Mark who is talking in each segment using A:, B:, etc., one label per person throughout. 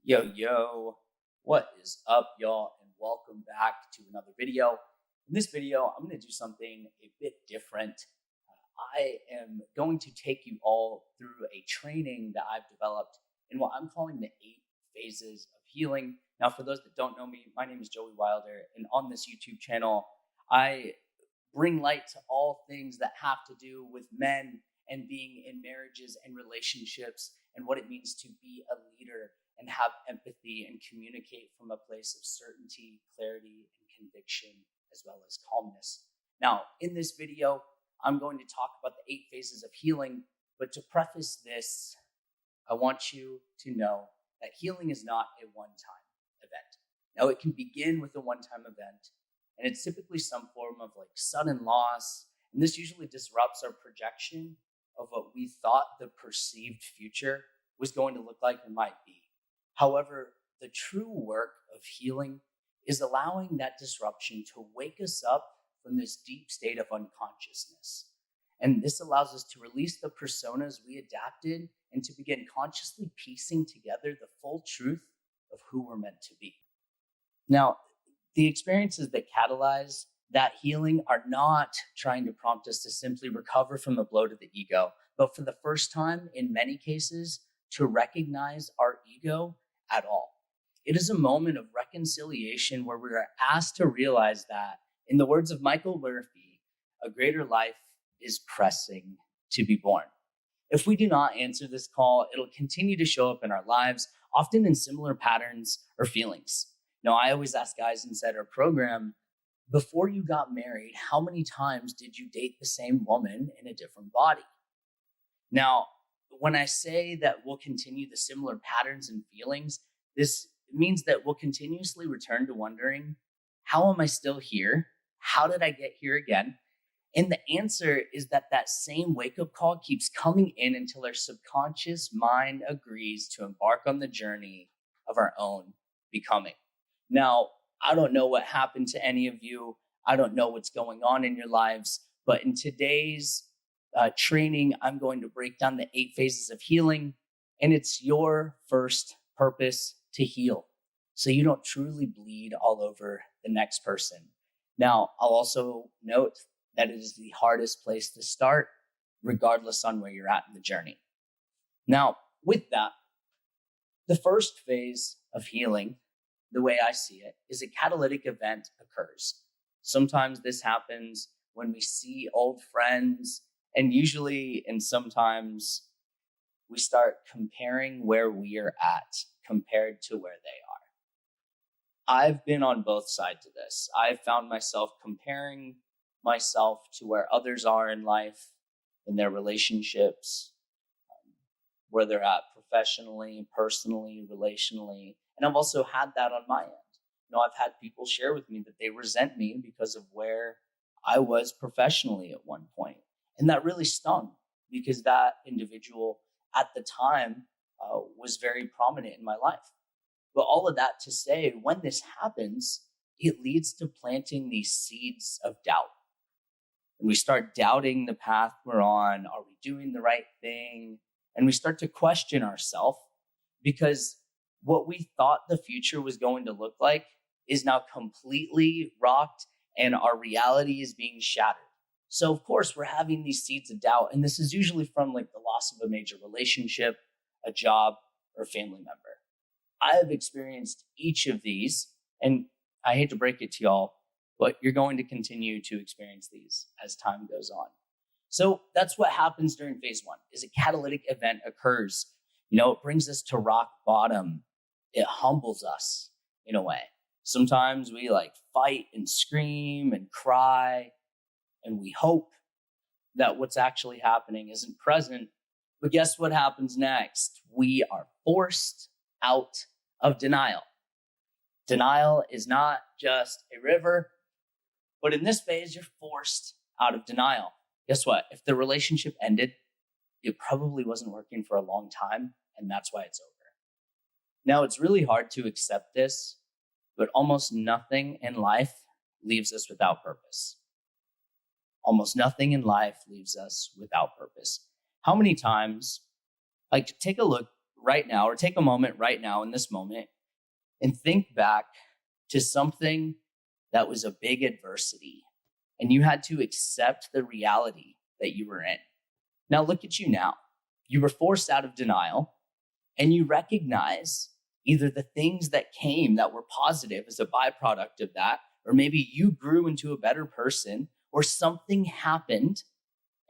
A: Yo, yo, what is up, y'all? And welcome back to another video. In this video, I'm going to do something a bit different. I am going to take you all through a training that I've developed in what I'm calling the 8 phases of healing. Now, for those that don't know me, my name is Joey Wilder, and on this YouTube channel, I bring light to all things that have to do with men and being in marriages and relationships and what it means to be a leader and have empathy and communicate from a place of certainty, clarity, and conviction, as well as calmness. Now, in this video, I'm going to talk about the 8 phases of healing, but to preface this, I want you to know that healing is not a one-time event. Now, it can begin with a one-time event, and it's typically some form of sudden loss, and this usually disrupts our projection of what we thought the perceived future was going to look like and might be. However, the true work of healing is allowing that disruption to wake us up from this deep state of unconsciousness. And this allows us to release the personas we adapted and to begin consciously piecing together the full truth of who we're meant to be. Now, the experiences that catalyze that healing are not trying to prompt us to simply recover from the blow to the ego, but for the first time, in many cases, to recognize our ego at all. It is a moment of reconciliation where we are asked to realize that, in the words of Michael Murphy, a greater life is pressing to be born. If we do not answer this call, it'll continue to show up in our lives, often in similar patterns or feelings. Now, I always ask guys inside our program, before you got married, how many times did you date the same woman in a different body? Now, when I say that we'll continue the similar patterns and feelings, this means that we'll continuously return to wondering, how am I still here? How did I get here again? And the answer is that same wake-up call keeps coming in until our subconscious mind agrees to embark on the journey of our own becoming. Now, I don't know what happened to any of you. I don't know what's going on in your lives, but in today's training, I'm going to break down the 8 phases of healing, and it's your first purpose to heal, so you don't truly bleed all over the next person. Now, I'll also note that it is the hardest place to start, regardless on where you're at in the journey. Now, with that, the first phase of healing, the way I see it, is a catalytic event occurs. Sometimes this happens when we see old friends, and usually and sometimes we start comparing where we are at compared to where they are. I've been on both sides of this. I've found myself comparing myself to where others are in life, in their relationships, where they're at professionally, personally, relationally. And I've also had that on my end. I've had people share with me that they resent me because of where I was professionally at one point. And that really stung because that individual at the time was very prominent in my life. But all of that to say, when this happens, it leads to planting these seeds of doubt. And we start doubting the path we're on. Are we doing the right thing? And we start to question ourselves because what we thought the future was going to look like is now completely rocked and our reality is being shattered. So of course we're having these seeds of doubt, and this is usually from the loss of a major relationship, a job, or a family member. I have experienced each of these, and I hate to break it to y'all, but you're going to continue to experience these as time goes on. So that's what happens during phase 1, is a catalytic event occurs. It brings us to rock bottom. It humbles us in a way. Sometimes we fight and scream and cry, and we hope that what's actually happening isn't present. But guess what happens next? We are forced out of denial. Denial is not just a river, but in this phase, you're forced out of denial. Guess what? If the relationship ended, it probably wasn't working for a long time, and that's why it's over. Now, it's really hard to accept this, but almost nothing in life leaves us without purpose. Almost nothing in life leaves us without purpose. How many times, take a look right now, or take a moment right now in this moment and think back to something that was a big adversity and you had to accept the reality that you were in. Now look at you now. You were forced out of denial and you recognize either the things that came that were positive as a byproduct of that, or maybe you grew into a better person, or something happened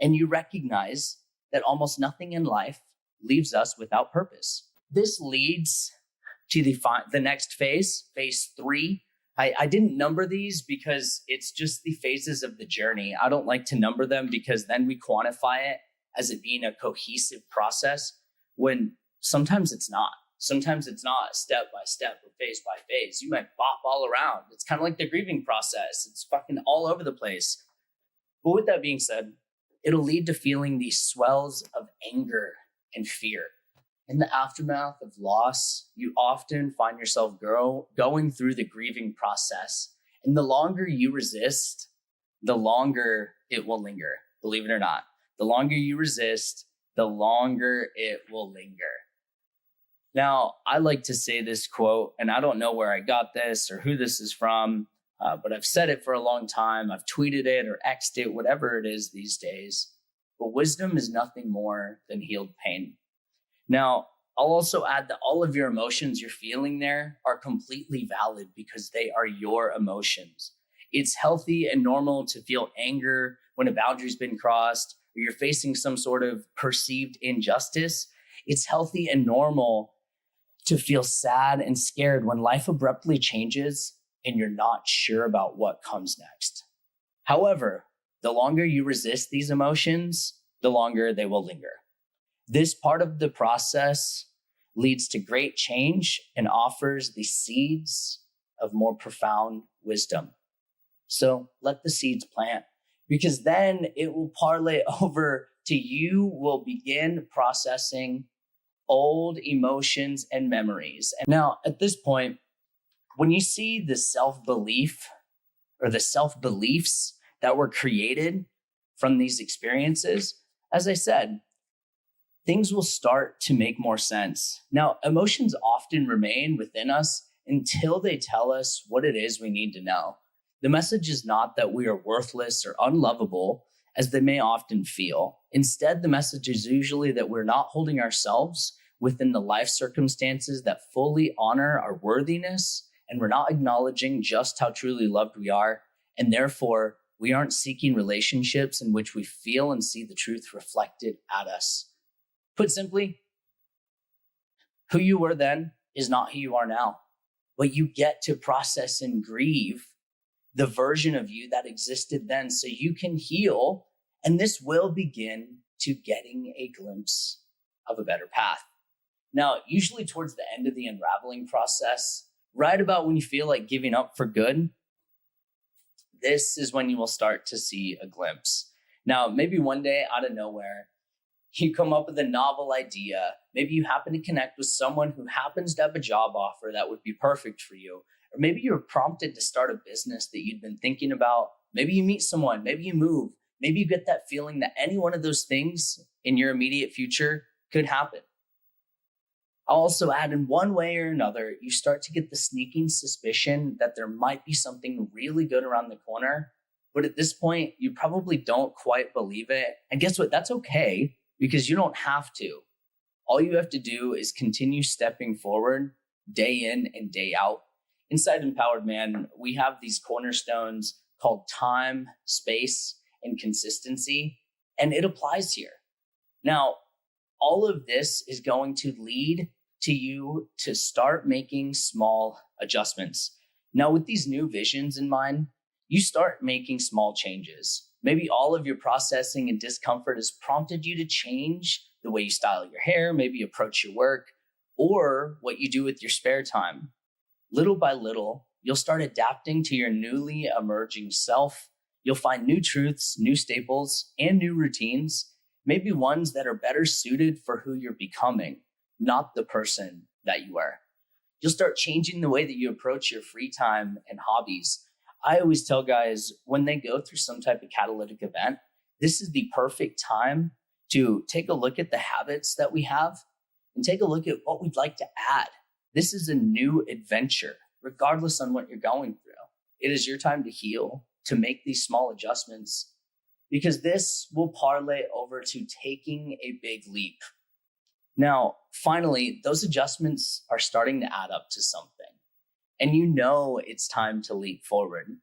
A: and you recognize that almost nothing in life leaves us without purpose. This leads to the next phase, phase 3. I didn't number these because it's just the phases of the journey. I don't like to number them because then we quantify it as it being a cohesive process when sometimes it's not. Sometimes it's not step by step or phase by phase. You might bop all around. It's kind of like the grieving process. It's fucking all over the place. But with that being said, it'll lead to feeling these swells of anger and fear. In the aftermath of loss, you often find yourself going through the grieving process. And the longer you resist, the longer it will linger. Believe it or not. The longer you resist, the longer it will linger. Now, I like to say this quote, and I don't know where I got this or who this is from, but I've said it for a long time. I've tweeted it or X'd it, whatever it is these days. But wisdom is nothing more than healed pain. Now, I'll also add that all of your emotions you're feeling there are completely valid because they are your emotions. It's healthy and normal to feel anger when a boundary's been crossed or you're facing some sort of perceived injustice. It's healthy and normal to feel sad and scared when life abruptly changes and you're not sure about what comes next. However, the longer you resist these emotions, the longer they will linger. This part of the process leads to great change and offers the seeds of more profound wisdom. So let the seeds plant, because then it will parlay over to you will begin processing old emotions and memories. And now at this point, when you see the self-belief or the self-beliefs that were created from these experiences, as I said, things will start to make more sense. Now, emotions often remain within us until they tell us what it is we need to know. The message is not that we are worthless or unlovable, as they may often feel. Instead, the message is usually that we're not holding ourselves within the life circumstances that fully honor our worthiness, and we're not acknowledging just how truly loved we are, and therefore, we aren't seeking relationships in which we feel and see the truth reflected at us. Put simply, who you were then is not who you are now, but you get to process and grieve the version of you that existed then so you can heal, and this will begin to getting a glimpse of a better path. Now, usually towards the end of the unraveling process, right about when you feel like giving up for good, this is when you will start to see a glimpse. Now, maybe one day out of nowhere, you come up with a novel idea. Maybe you happen to connect with someone who happens to have a job offer that would be perfect for you. Or maybe you're prompted to start a business that you'd been thinking about. Maybe you meet someone, maybe you move. Maybe you get that feeling that any one of those things in your immediate future could happen. I'll also add, in one way or another, you start to get the sneaking suspicion that there might be something really good around the corner. But at this point, you probably don't quite believe it. And guess what? That's okay, because you don't have to. All you have to do is continue stepping forward day in and day out. Inside Empowered Man, we have these cornerstones called time, space, and consistency, and it applies here. Now, all of this is going to lead to you to start making small adjustments. Now, with these new visions in mind, you start making small changes. Maybe all of your processing and discomfort has prompted you to change the way you style your hair, maybe approach your work, or what you do with your spare time. Little by little, you'll start adapting to your newly emerging self. You'll find new truths, new staples, and new routines, maybe ones that are better suited for who you're becoming, not the person that you are. You'll start changing the way that you approach your free time and hobbies. I always tell guys when they go through some type of catalytic event, this is the perfect time to take a look at the habits that we have and take a look at what we'd like to add. This is a new adventure, regardless on what you're going through. It is your time to heal, to make these small adjustments, because this will parlay over to taking a big leap. Now, finally, those adjustments are starting to add up to something, and you know it's time to leap forward.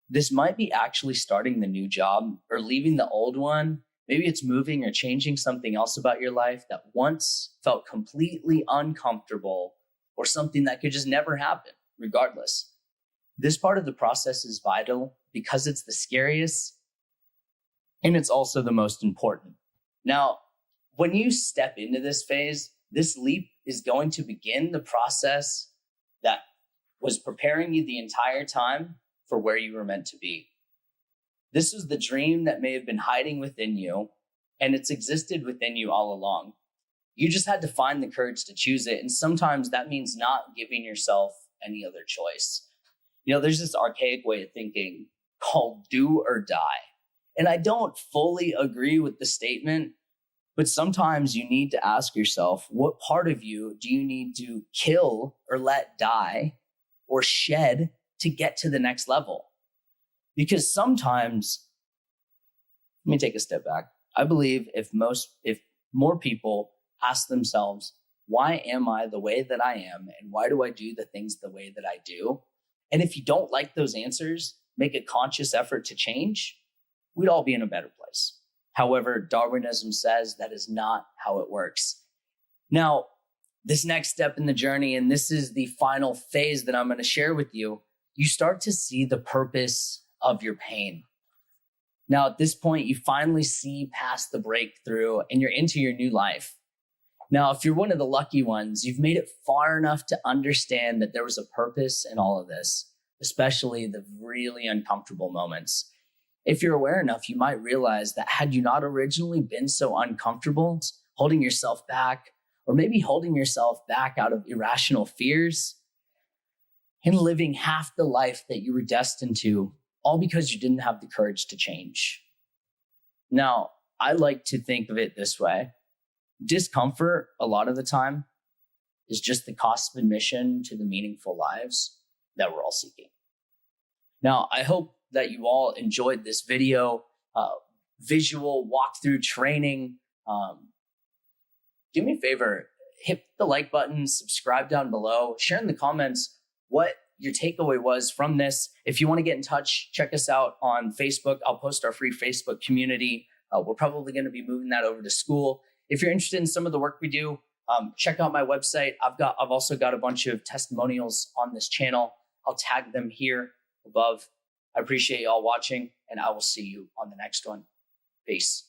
A: This might be actually starting the new job or leaving the old one. Maybe it's moving or changing something else about your life that once felt completely uncomfortable, or something that could just never happen, regardless. This part of the process is vital because it's the scariest and it's also the most important. Now, when you step into this phase, this leap is going to begin the process that was preparing you the entire time for where you were meant to be. This was the dream that may have been hiding within you, and it's existed within you all along. You just had to find the courage to choose it, and sometimes that means not giving yourself any other choice. There's this archaic way of thinking called do or die. And I don't fully agree with the statement, but sometimes you need to ask yourself, what part of you do you need to kill or let die or shed to get to the next level? Because sometimes, let me take a step back. I believe if more people ask themselves, why am I the way that I am? And why do I do the things the way that I do? And if you don't like those answers, make a conscious effort to change, we'd all be in a better place. However, Darwinism says that is not how it works. Now, this next step in the journey, and this is the final phase that I'm going to share with you, you start to see the purpose of your pain. Now, at this point, you finally see past the breakthrough and you're into your new life. Now, if you're one of the lucky ones, you've made it far enough to understand that there was a purpose in all of this, especially the really uncomfortable moments. If you're aware enough, you might realize that had you not originally been so uncomfortable, holding yourself back, or maybe holding yourself back out of irrational fears, and living half the life that you were destined to, all because you didn't have the courage to change. Now, I like to think of it this way. Discomfort, a lot of the time, is just the cost of admission to the meaningful lives that we're all seeking. Now, I hope that you all enjoyed this video, visual walkthrough training. Do me a favor, hit the like button, subscribe down below, share in the comments what your takeaway was from this. If you want to get in touch, check us out on Facebook. I'll post our free Facebook community. We're probably going to be moving that over to school. If you're interested in some of the work we do, check out my website. I've also got a bunch of testimonials on this channel. I'll tag them here above. I appreciate you all watching, and I will see you on the next one. Peace.